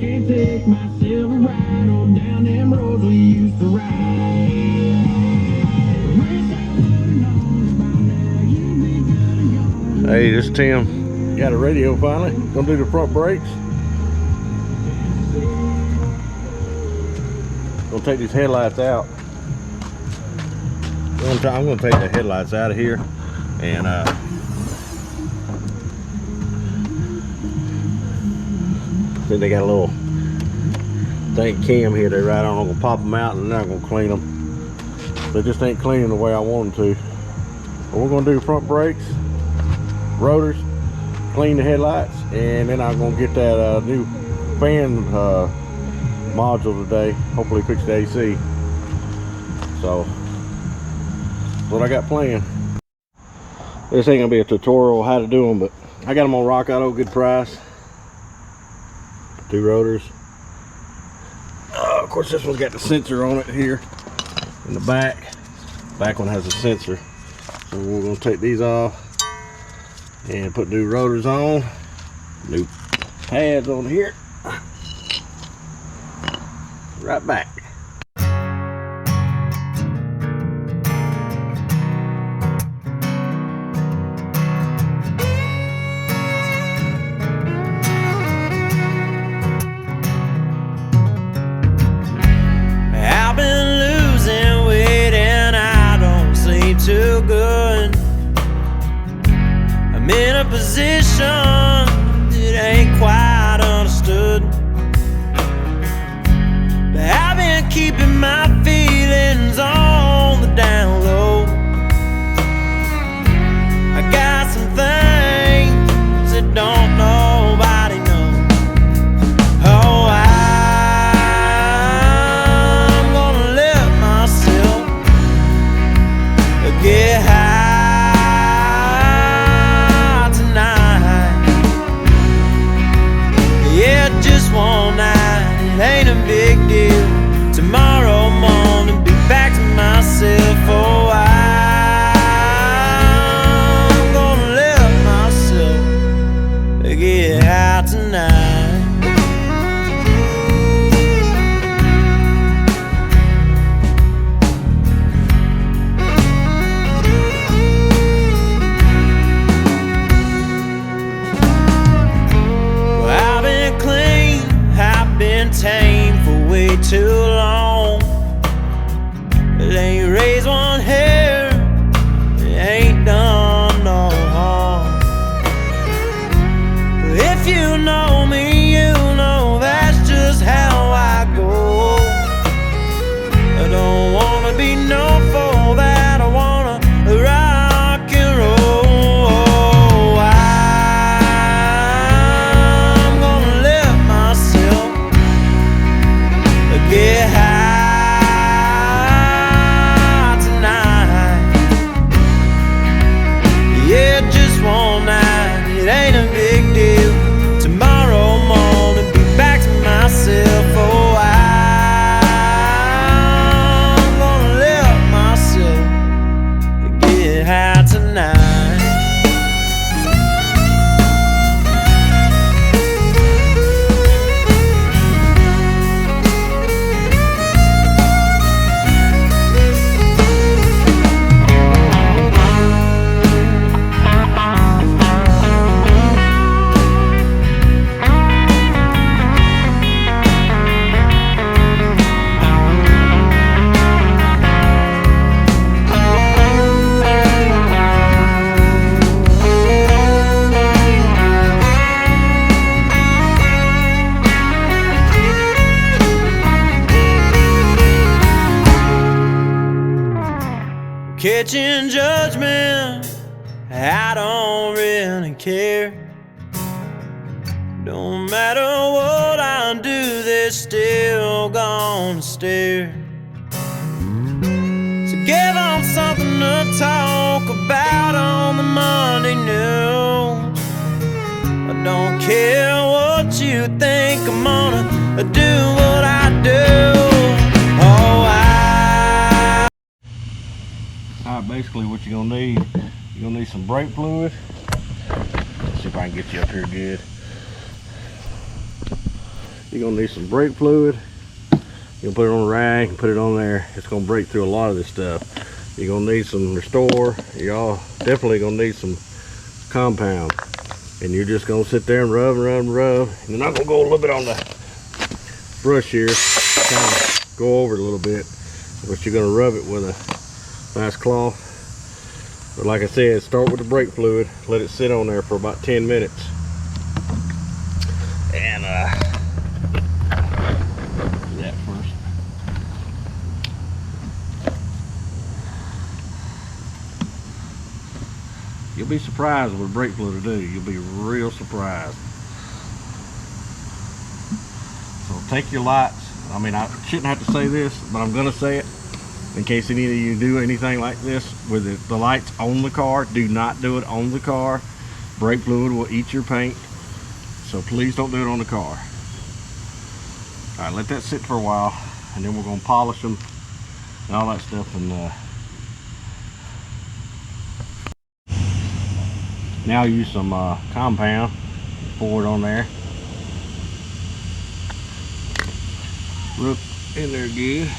can't take myself a ride on down them roads we used to ride. Hey, this is Tim. Got a radio finally. Gonna do the front brakes. Gonna take these headlights out. I'm gonna take the headlights out of here, and see, they got a little thing cam here they right on. I'm gonna pop them out and then I'm gonna clean them. They just ain't cleaning the way I want them to. But we're gonna do the front brakes, rotors, clean the headlights, and then I'm gonna get that new fan module today. Hopefully fix the AC. So that's what I got planned. This ain't gonna be a tutorial how to do them, but I got them on Rock Auto, good price. 2 rotors. Of course, this one's got the sensor on it here in the back. Back one has a sensor. So we're gonna take these off and put new rotors on, new pads on here. Right back. I've been losing weight and I don't sleep too good. I'm in a position that ain't quite understood. But I've been keeping my feelings on the down low. I got some things that don't nobody know. Oh, I'm gonna let myself get high tonight. Yeah, just one night, it ain't a big deal. Tomorrow morning, be back to myself. Oh, I'm gonna let myself get high tonight. Well, I've been clean, I've been tame for way too long. It ain't raised one hair, it ain't done no harm. But if you know me, you know that's just how I go. I don't wanna be known for that, I wanna rock and roll. Oh, I'm gonna let myself get high tonight. Yeah, just one night, it ain't a big deal. Tomorrow morning, be back to myself. Oh, I'm gonna let myself get high tonight. Catching judgment, I don't really care. No matter what I do, they're still gonna stare. So give them something to talk about on the Monday news. I don't care what you think, I'm gonna do what I do. Oh, Alright, basically what you're gonna need some brake fluid. Let's see if I can get you up here good. You're gonna need some brake fluid. You're gonna put it on a rag and put it on there. It's gonna break through a lot of this stuff. You're gonna need some Restore. Y'all definitely gonna need some compound. And you're just gonna sit there and rub and rub and rub. And then I'm gonna go a little bit on the brush here, kind of go over it a little bit. But you're gonna rub it with a nice cloth. But like I said, start with the brake fluid. Let it sit on there for about 10 minutes. And do that first. You'll be surprised what brake fluid will do. You'll be real surprised. So take your lights. I mean, I shouldn't have to say this, but I'm gonna say it in case any of you do anything like this with the lights on the car. Do not do it on the car. Brake fluid will eat your paint. So please don't do it on the car. All right, let that sit for a while, and then we're gonna polish them and all that stuff. And now use some compound. Pour it on there. Rub in there good.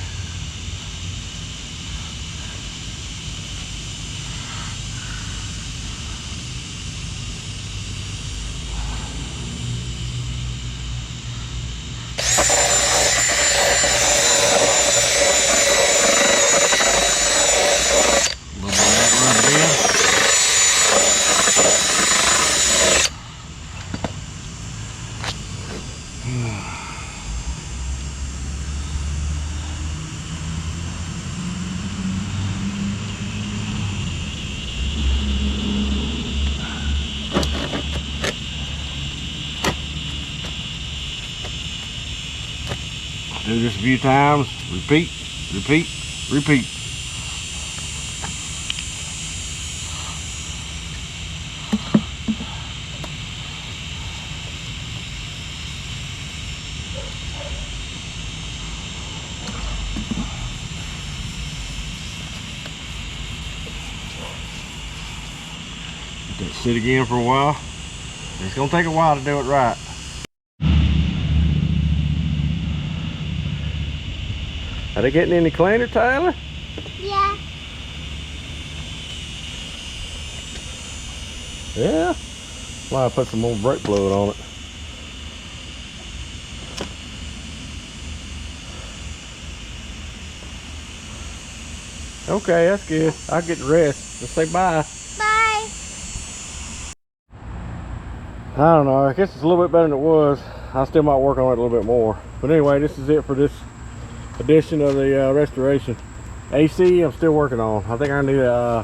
Do this a few times. Repeat, repeat, repeat. Let that sit again for a while. It's gonna take a while to do it right. Are they getting any cleaner, Tyler? Yeah. Yeah? Well, I put some more brake fluid on it. Okay, that's good. I'll get the rest. Let's say bye. Bye. I don't know. I guess it's a little bit better than it was. I still might work on it a little bit more. But anyway, this is it for this edition of the restoration. AC, I'm still working on. I think I need a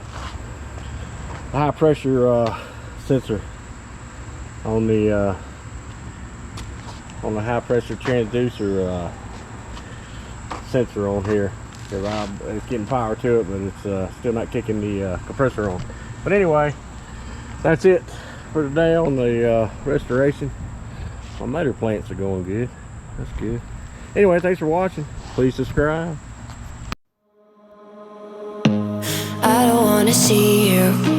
high pressure sensor on the high pressure transducer sensor on here. It's getting power to it, but it's still not kicking the compressor on. But anyway, that's it for today on the restoration. My motor plants are going good. That's good. Anyway, thanks for watching. Please subscribe. I don't wanna see you